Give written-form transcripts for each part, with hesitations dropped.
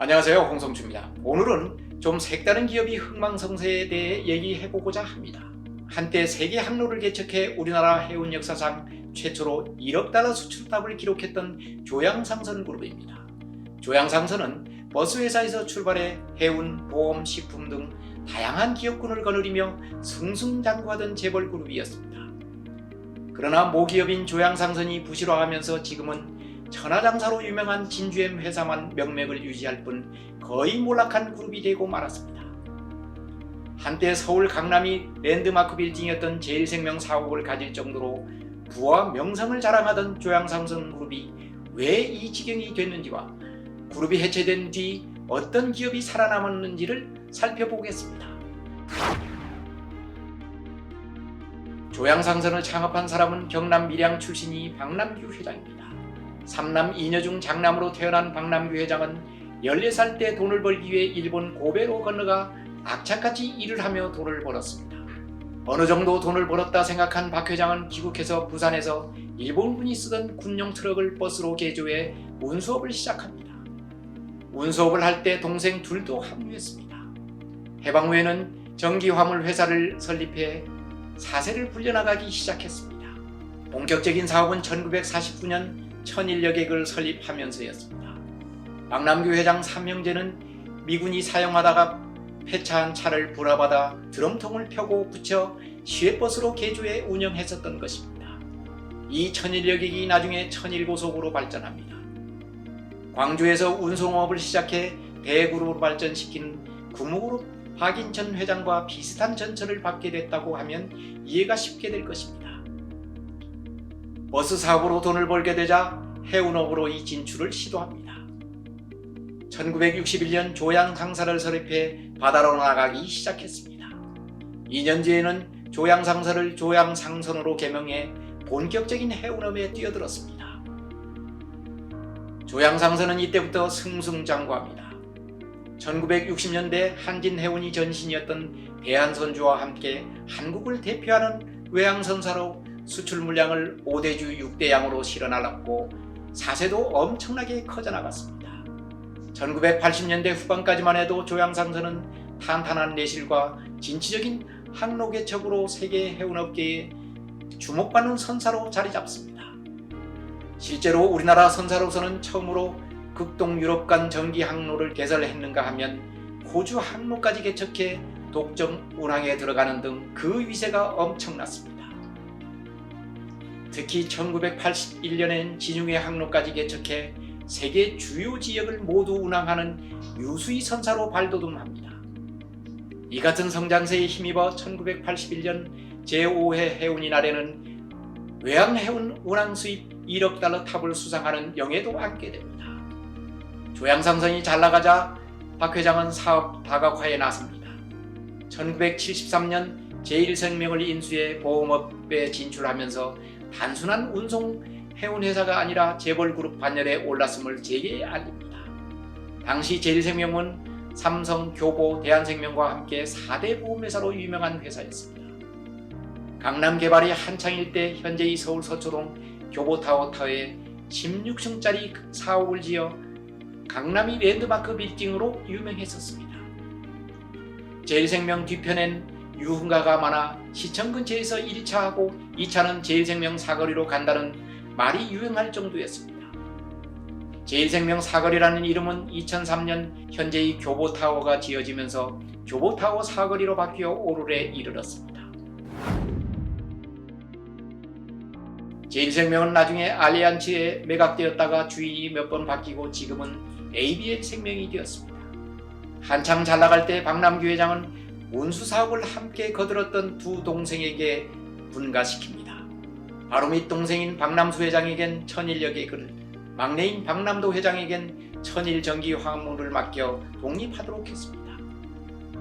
안녕하세요, 홍성주입니다. 오늘은 좀 색다른 기업이 흥망성쇠에 대해 얘기해보고자 합니다. 한때 세계 항로를 개척해 우리나라 해운 역사상 최초로 1억 달러 수출탑을 기록했던 조양상선그룹입니다. 조양상선은 버스회사에서 출발해 해운, 보험, 식품 등 다양한 기업군을 거느리며 승승장구하던 재벌그룹이었습니다. 그러나 모기업인 조양상선이 부실화하면서 지금은 천하장사로 유명한 진주엠 회사만 명맥을 유지할 뿐 거의 몰락한 그룹이 되고 말았습니다. 한때 서울 강남이 랜드마크 빌딩이었던 제일생명 사옥을 가질 정도로 부와 명성을 자랑하던 조양상선 그룹이 왜 이 지경이 됐는지와 그룹이 해체된 뒤 어떤 기업이 살아남았는지를 살펴보겠습니다. 조양상선을 창업한 사람은 경남 밀양 출신이 박남규 회장입니다. 3남 2녀 중 장남으로 태어난 박남규 회장은 14살 때 돈을 벌기 위해 일본 고베로 건너가 악착같이 일을 하며 돈을 벌었습니다. 어느 정도 돈을 벌었다 생각한 박 회장은 귀국해서 부산에서 일본군이 쓰던 군용 트럭을 버스로 개조해 운수업을 시작합니다. 운수업을 할 때 동생 둘도 합류했습니다. 해방 후에는 전기화물 회사를 설립해 사세를 불려나가기 시작했습니다. 본격적인 사업은 1949년 천일여객을 설립하면서였습니다. 박남규 회장 3형제는 미군이 사용하다가 폐차한 차를 불화받아 드럼통을 펴고 붙여 시외버스로 개조해 운영했었던 것입니다. 이 천일여객이 나중에 천일고속으로 발전합니다. 광주에서 운송업을 시작해 대구로 발전시킨 구무그룹 박인천 회장과 비슷한 전철을 받게 됐다고 하면 이해가 쉽게 될 것입니다. 버스 사업으로 돈을 벌게 되자 해운업으로 이 진출을 시도합니다. 1961년 조양상사를 설립해 바다로 나가기 시작했습니다. 2년 뒤에는 조양상사를 조양상선으로 개명해 본격적인 해운업에 뛰어들었습니다. 조양상선은 이때부터 승승장구합니다. 1960년대 한진해운이 전신이었던 대한선주와 함께 한국을 대표하는 외항선사로 수출 물량을 5대주 6대양으로 실어나갔고 사세도 엄청나게 커져나갔습니다. 1980년대 후반까지만 해도 조양상선은 탄탄한 내실과 진취적인 항로 개척으로 세계 해운업계에 주목받는 선사로 자리 잡습니다. 실제로 우리나라 선사로서는 처음으로 극동 유럽간 전기 항로를 개설했는가 하면 호주 항로까지 개척해 독점 운항에 들어가는 등 그 위세가 엄청났습니다. 특히 1981년엔 진흥의 항로까지 개척해 세계 주요 지역을 모두 운항하는 유수의 선사로 발돋움합니다. 이 같은 성장세에 힘입어 1981년 제5회 해운이 날에는 외항해운 운항 수입 1억 달러 탑을 수상하는 영예도 안게 됩니다. 조양상선이 잘나가자 박 회장은 사업 다각화에 나섭니다. 1973년 제1생명을 인수해 보험업에 진출하면서 단순한 운송 해운회사가 아니라 재벌그룹 반열에 올랐음을 재계에 알립니다. 당시 제1생명은 삼성, 교보, 대한생명과 함께 4대 보험회사로 유명한 회사였습니다. 강남 개발이 한창일 때 현재의 서울 서초동 교보타워타워에 16층짜리 사옥을 지어 강남이 랜드마크 빌딩으로 유명했었습니다. 제1생명 뒤편엔 유흥가가 많아 시청 근처에서 1차하고 2차는 제1생명 사거리로 간다는 말이 유행할 정도였습니다. 제1생명 사거리라는 이름은 2003년 현재의 교보타워가 지어지면서 교보타워 사거리로 바뀌어 오늘에 이르렀습니다. 제1생명은 나중에 알리안츠에 매각되었다가 주인이 몇 번 바뀌고 지금은 ABL생명이 되었습니다. 한창 잘나갈 때 박남규 회장은 운수사업을 함께 거들었던 두 동생에게 분가시킵니다. 바로 밑 동생인 박남수 회장에겐 천일여객을, 막내인 박남도 회장에겐 천일전기화물을 맡겨 독립하도록 했습니다.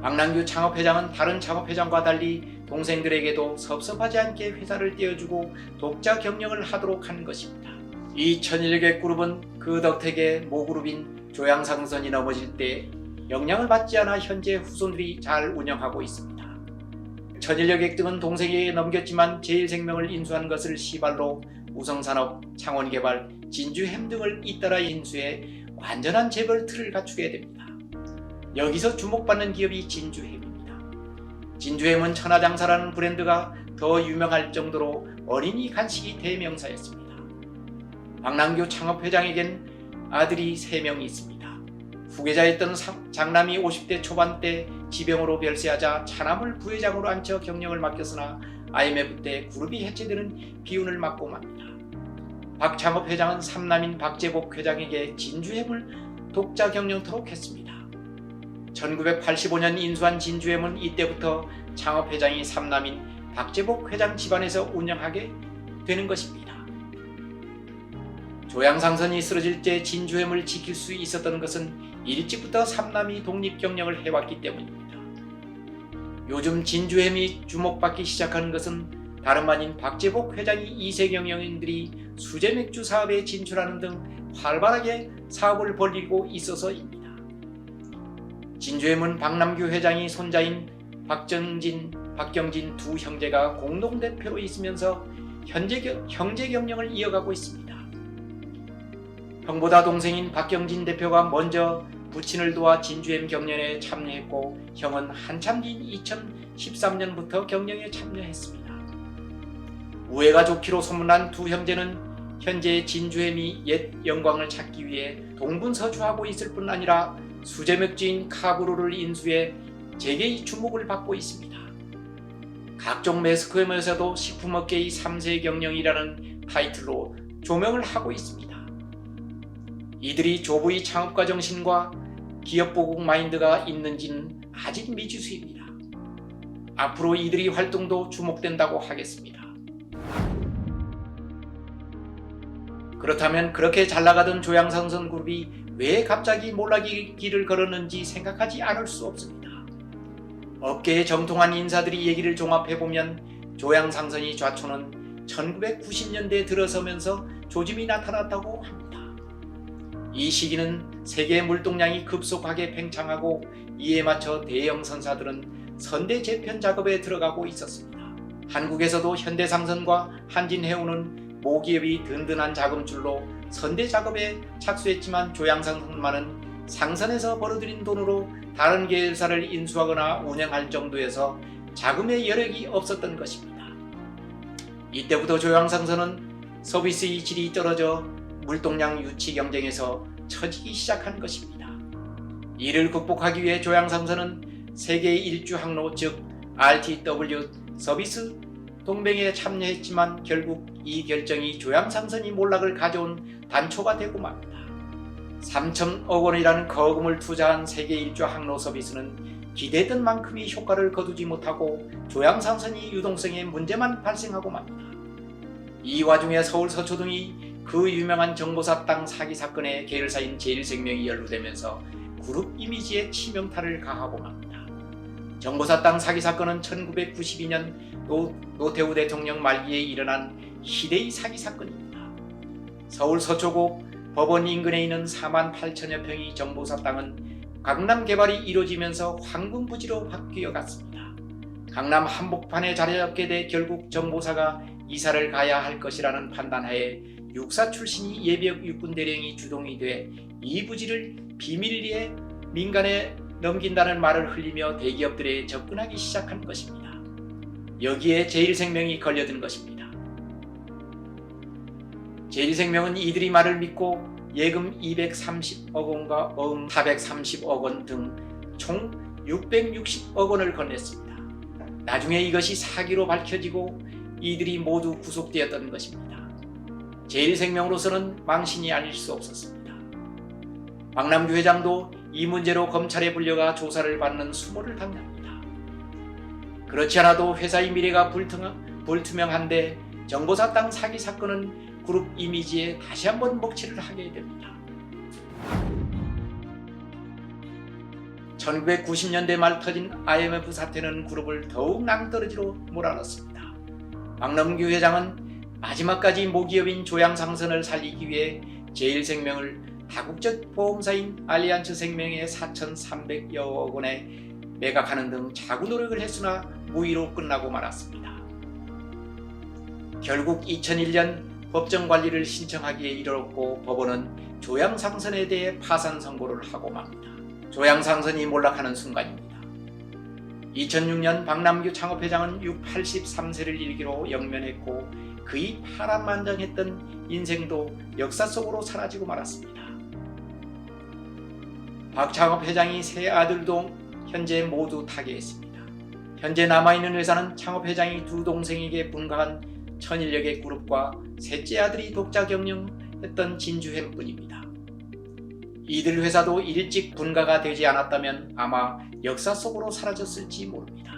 박남규 창업회장은 다른 창업회장과 달리 동생들에게도 섭섭하지 않게 회사를 떼어주고 독자 경영을 하도록 한 것입니다. 이 천일여객 그룹은 그 덕택에 모그룹인 조양상선이 넘어질 때 영향을 받지 않아 현재 후손들이 잘 운영하고 있습니다. 천일여객 등은 동생에게 넘겼지만 제1생명을 인수한 것을 시발로 우성산업, 창원개발, 진주햄 등을 잇따라 인수해 완전한 재벌 틀을 갖추게 됩니다. 여기서 주목받는 기업이 진주햄입니다. 진주햄은 천하장사라는 브랜드가 더 유명할 정도로 어린이 간식이 대명사였습니다. 박남규 창업회장에겐 아들이 3명이 있습니다. 후계자였던 장남이 50대 초반 때 지병으로 별세하자 차남을 부회장으로 앉혀 경영을 맡겼으나 IMF 때 그룹이 해체되는 기운을 맞고 맙니다. 박 창업회장은 3남인 박재복 회장에게 진주햄을 독자 경영토록 했습니다. 1985년 인수한 진주햄은 이때부터 창업회장이 3남인 박재복 회장 집안에서 운영하게 되는 것입니다. 조양상선이 쓰러질 때 진주햄을 지킬 수 있었던 것은 일찍부터 3남이 독립 경영을 해왔기 때문입니다. 요즘 진주햄이 주목받기 시작하는 것은 다름 아닌 박재복 회장이 2세 경영인들이 수제맥주 사업에 진출하는 등 활발하게 사업을 벌이고 있어서입니다. 진주햄은 박남규 회장이 손자인 박경진 두 형제가 공동대표로 있으면서 형제 경영을 이어가고 있습니다. 형보다 동생인 박경진 대표가 먼저 부친을 도와 진주햄 경영에 참여했고 형은 한참 뒤인 2013년부터 경영에 참여했습니다. 우애가 좋기로 소문난 두 형제는 현재 진주햄이 옛 영광을 찾기 위해 동분서주하고 있을 뿐 아니라 수제맥주인 카브루를 인수해 재계의 주목을 받고 있습니다. 각종 매스컴에서도 식품업계의 3세 경영이라는 타이틀로 조명을 하고 있습니다. 이들이 조부의 창업가 정신과 기업보국 마인드가 있는지는 아직 미지수입니다. 앞으로 이들의 활동도 주목된다고 하겠습니다. 그렇다면 그렇게 잘나가던 조양상선 그룹이 왜 갑자기 몰락의 길을 걸었는지 생각하지 않을 수 없습니다. 업계에 정통한 인사들이 얘기를 종합해보면 조양상선이 좌초는 1990년대에 들어서면서 조짐이 나타났다고 합니다. 이 시기는 세계 물동량이 급속하게 팽창하고 이에 맞춰 대형 선사들은 선대 재편 작업에 들어가고 있었습니다. 한국에서도 현대상선과 한진해운은 모기업이 든든한 자금줄로 선대 작업에 착수했지만 조양상선만은 상선에서 벌어들인 돈으로 다른 계열사를 인수하거나 운영할 정도여서 자금의 여력이 없었던 것입니다. 이때부터 조양상선은 서비스의 질이 떨어져 물동량 유치 경쟁에서 처지기 시작한 것입니다. 이를 극복하기 위해 조양상선은 세계 일주 항로 즉 RTW 서비스 동맹에 참여했지만 결국 이 결정이 조양상선이 몰락을 가져온 단초가 되고 맙니다. 3천억 원이라는 거금을 투자한 세계 일주 항로 서비스는 기대했던 만큼의 효과를 거두지 못하고 조양상선이 유동성에 문제만 발생하고 맙니다. 이 와중에 서울 서초동이 그 유명한 정보사 땅 사기 사건의 계열사인 제일생명이 연루되면서 그룹 이미지에 치명타를 가하고 맙니다. 정보사 땅 사기 사건은 1992년 노태우 대통령 말기에 일어난 희대의 사기 사건입니다. 서울 서초구 법원 인근에 있는 4만 8천여 평의 정보사 땅은 강남 개발이 이루어지면서 황금부지로 바뀌어갔습니다. 강남 한복판에 자리잡게 돼 결국 정보사가 이사를 가야 할 것이라는 판단하에 육사 출신이 예비역 육군대령이 주동이 돼 이 부지를 비밀리에 민간에 넘긴다는 말을 흘리며 대기업들에 접근하기 시작한 것입니다. 여기에 제일생명이 걸려든 것입니다. 제일생명은 이들이 말을 믿고 예금 230억 원과 어음 430억 원 등 총 660억 원을 건넸습니다. 나중에 이것이 사기로 밝혀지고 이들이 모두 구속되었던 것입니다. 제일생명으로서는 망신이 아닐 수 없었습니다. 박남규 회장도 이 문제로 검찰에 불려가 조사를 받는 수모를 당합니다. 그렇지 않아도 회사의 미래가 불투명한데 정보사 땅 사기 사건은 그룹 이미지에 다시 한번 먹칠을 하게 됩니다. 1990년대 말 터진 IMF 사태는 그룹을 더욱 낭떠러지로 몰아넣습니다. 박남규 회장은 마지막까지 모기업인 조양상선을 살리기 위해 제일생명을 다국적 보험사인 알리안츠 생명에 4,300여억 원에 매각하는 등 자구 노력을 했으나 무의로 끝나고 말았습니다. 결국 2001년 법정 관리를 신청하기에 이르렀고 법원은 조양상선에 대해 파산 선고를 하고 맙니다. 조양상선이 몰락하는 순간입니다. 2006년 박남규 창업회장은 83세를 일기로 영면했고 그의 파란만장했던 인생도 역사 속으로 사라지고 말았습니다. 박 창업회장이 세 아들도 현재 모두 타계했습니다. 현재 남아있는 회사는 창업회장이 두 동생에게 분가한 천인력의 그룹과 셋째 아들이 독자 경영했던 진주햄뿐입니다. 이들 회사도 일찍 분가가 되지 않았다면 아마 역사 속으로 사라졌을지 모릅니다.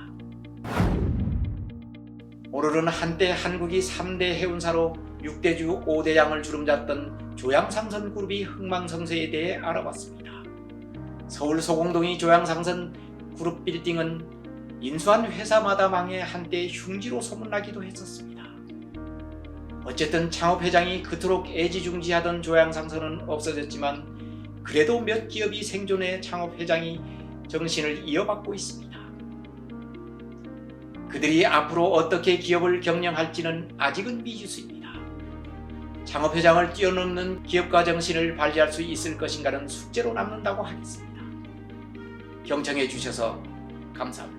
오늘은 한때 한국이 3대 해운사로 6대주 5대장을 주름잡던 조양상선 그룹이 흥망성쇠에 대해 알아봤습니다. 서울 소공동의 조양상선 그룹 빌딩은 인수한 회사마다 망해 한때 흉지로 소문나기도 했었습니다. 어쨌든 창업회장이 그토록 애지중지하던 조양상선은 없어졌지만 그래도 몇 기업이 생존해 창업회장이 정신을 이어받고 있습니다. 그들이 앞으로 어떻게 기업을 경영할지는 아직은 미지수입니다. 창업회장을 뛰어넘는 기업가 정신을 발휘할 수 있을 것인가는 숙제로 남는다고 하겠습니다. 경청해 주셔서 감사합니다.